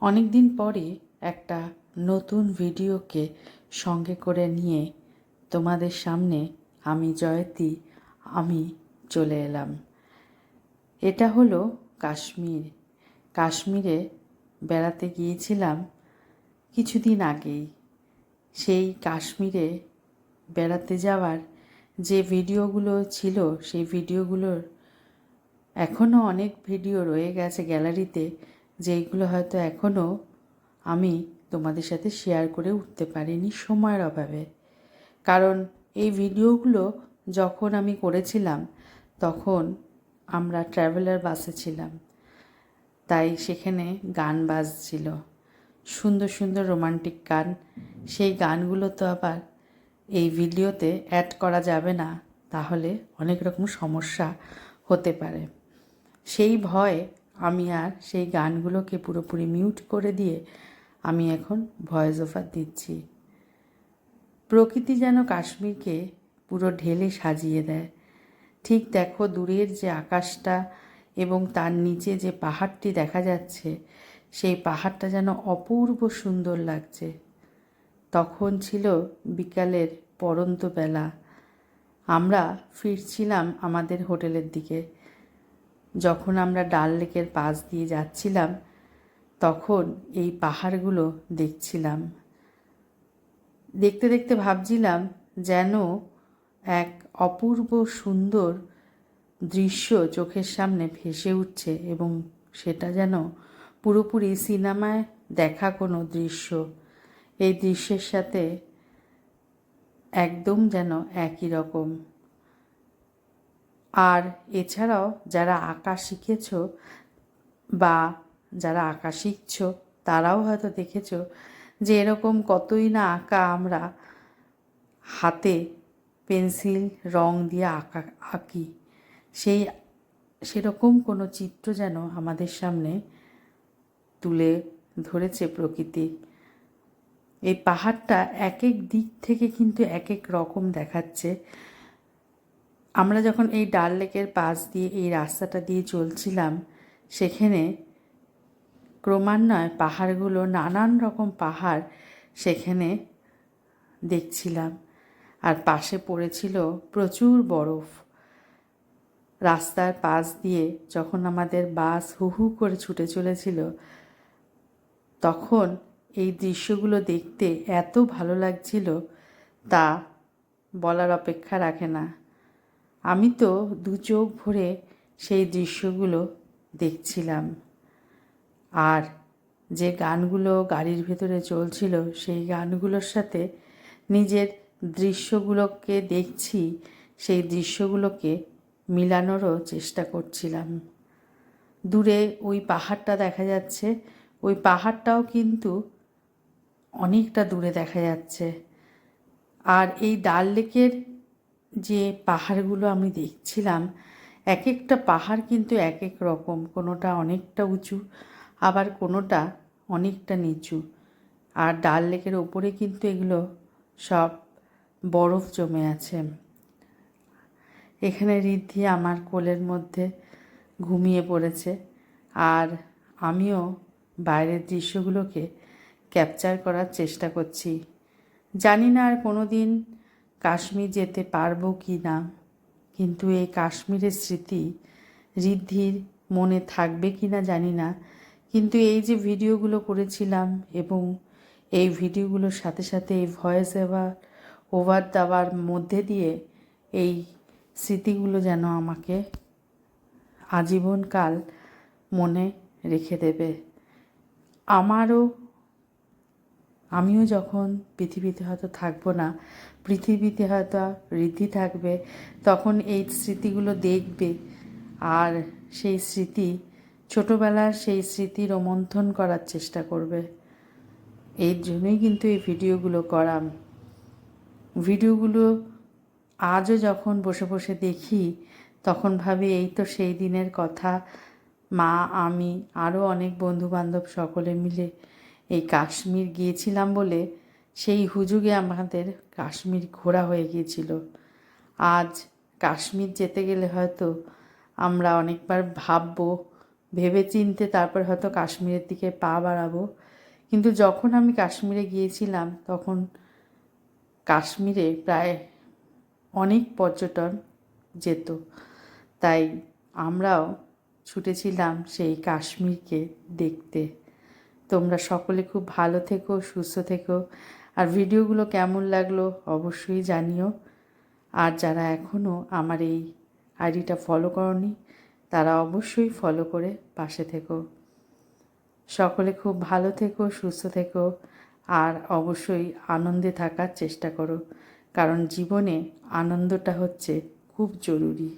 অনেক দিন পরে একটা নতুন ভিডিওকে সঙ্গে করে নিয়ে তোমাদের সামনে আমি জয়তী চলে এলাম। এটা হলো কাশ্মীর। কাশ্মীরে বেড়াতে গিয়েছিলাম কিছুদিন আগেই। সেই কাশ্মীরে বেড়াতে যাওয়ার যে ভিডিওগুলো ছিল সেই ভিডিওগুলোর এখনও অনেক ভিডিও রয়ে গেছে গ্যালারিতে, যেইগুলো হয়তো এখনও আমি তোমাদের সাথে শেয়ার করে উঠতে পারিনি সময়ের অভাবে। কারণ এই ভিডিওগুলো যখন আমি করেছিলাম তখন আমরা ট্রাভেলার বাসে ছিলাম, তাই সেখানে গান বাজছিল, সুন্দর সুন্দর রোমান্টিক গান। সেই গানগুলো তো আবার এই ভিডিওতে অ্যাড করা যাবে না, তাহলে অনেক রকম সমস্যা হতে পারে। সেই ভয়ে আমি আর সেই গানগুলোকে পুরোপুরি মিউট করে দিয়ে আমি এখন ভয়েস ওভার দিচ্ছি। প্রকৃতি যেন কাশ্মীরকে পুরো ঢেলে সাজিয়ে দেয়। ঠিক দেখো, দূরের যে আকাশটা এবং তার নিচে যে পাহাড়টি দেখা যাচ্ছে, সেই পাহাড়টা যেন অপূর্ব সুন্দর লাগছে। তখন ছিল বিকালের পড়ন্ত বেলা। আমরা ফিরছিলাম আমাদের হোটেলের দিকে। যখন আমরা ডাল লেকের পাশ দিয়ে যাচ্ছিলাম তখন এই পাহাড়গুলো দেখছিলাম। দেখতে দেখতে ভাবছিলাম যেন এক অপূর্ব সুন্দর দৃশ্য চোখের সামনে ভেসে উঠছে এবং সেটা যেন পুরোপুরি সিনেমায় দেখা কোনো দৃশ্য। এই দৃশ্যের সাথে একদম যেন একই রকম। আর এছাড়াও যারা আঁকা শিখেছ বা যারা আঁকা শিখছ তারাও হয়তো দেখেছ যে এরকম কতই না আঁকা আমরা হাতে পেন্সিল রং দিয়ে আঁকি। সেরকম কোনো চিত্র যেন আমাদের সামনে তুলে ধরেছে প্রকৃতি। এই পাহাড়টা এক এক দিক থেকে কিন্তু এক এক রকম দেখাচ্ছে। আমরা যখন এই ডাল লেকের পাশ দিয়ে এই রাস্তাটা দিয়ে চলছিলাম, সেখানে ক্রমান্বয়ে পাহাড়গুলো, নানান রকম পাহাড় সেখানে দেখছিলাম। আর পাশে পড়েছিল প্রচুর বরফ। রাস্তার পাশ দিয়ে যখন আমাদের বাস হু হু করে ছুটে চলেছিল, তখন এই দৃশ্যগুলো দেখতে এত ভালো লাগছিল তা বলার অপেক্ষা রাখে না। আমি তো দু চোখ ভরে সেই দৃশ্যগুলো দেখছিলাম। আর যে গানগুলো গাড়ির ভেতরে চলছিল সেই গানগুলোর সাথে নিজের দৃশ্যগুলোকে দেখছি, সেই দৃশ্যগুলোকে মিলানোরও চেষ্টা করছিলাম। দূরে ওই পাহাড়টা দেখা যাচ্ছে, ওই পাহাড়টাও কিন্তু অনেকটা দূরে দেখা যাচ্ছে। আর এই ডাল লেকের যে পাহাড়গুলো আমি দেখছিলাম, এক একটা পাহাড় কিন্তু এক এক রকম। কোনোটা অনেকটা উঁচু, আবার কোনোটা অনেকটা নিচু। আর ডাল লেকের ওপরে কিন্তু এগুলো সব বরফ জমে আছে। এখানে ঋদ্ধি আমার কোলের মধ্যে ঘুমিয়ে পড়েছে, আর আমিও বাইরের দৃশ্যগুলোকে ক্যাপচার করার চেষ্টা করছি। জানি না আর কোনো দিন কাশ্মীর যেতে পারবো কি না, কিন্তু এই কাশ্মীরের স্মৃতি ঋদ্ধির মনে থাকবে কি না জানি না। কিন্তু এই যে ভিডিওগুলো করেছিলাম এবং এই ভিডিওগুলোর সাথে সাথে এই ভয়েস ওভার দেওয়ার মধ্যে দিয়ে এই স্মৃতিগুলো যেন আমাকে আজীবনকাল মনে রেখে দেবে। আমিও যখন পৃথিবীতে হয়তো থাকবো না, পৃথিবীতে হয়তো ঋদ্ধি থাকবে, তখন এই স্মৃতিগুলো দেখবে। আর সেই স্মৃতি, ছোটোবেলার সেই স্মৃতি রোমন্থন করার চেষ্টা করবে। এর জন্যই কিন্তু এই ভিডিওগুলো করা। ভিডিওগুলো আজও যখন বসে বসে দেখি তখন ভাবি এই তো সেই দিনের কথা। মা, আমি, আরও অনেক বন্ধুবান্ধব সকলে মিলে এই কাশ্মীর গিয়েছিলাম বলে সেই হুজুগে আমাদের কাশ্মীর ঘোরা হয়ে গিয়েছিল। আজ কাশ্মীর যেতে গেলে হয়তো আমরা অনেকবার ভাববো ভেবে চিনতে তারপর হয়তো কাশ্মীরের দিকে পা বাড়াবো। কিন্তু যখন আমি কাশ্মীরে গিয়েছিলাম তখন কাশ্মীরে প্রায় অনেক পর্যটন যেত, তাই আমরাও ছুটেছিলাম সেই কাশ্মীরকে দেখতে। তোমরা সকলে খুব ভালো থেকো, সুস্থ থেকো, আর ভিডিওগুলো কেমন লাগলো অবশ্যই জানিও। আর যারা এখনও আমার এই আইডিটা ফলো করনি তারা অবশ্যই ফলো করে পাশে থেকো। সকলে খুব ভালো থেকো, সুস্থ থেকো, আর অবশ্যই আনন্দে থাকার চেষ্টা করো, কারণ জীবনে আনন্দটা হচ্ছে খুব জরুরি।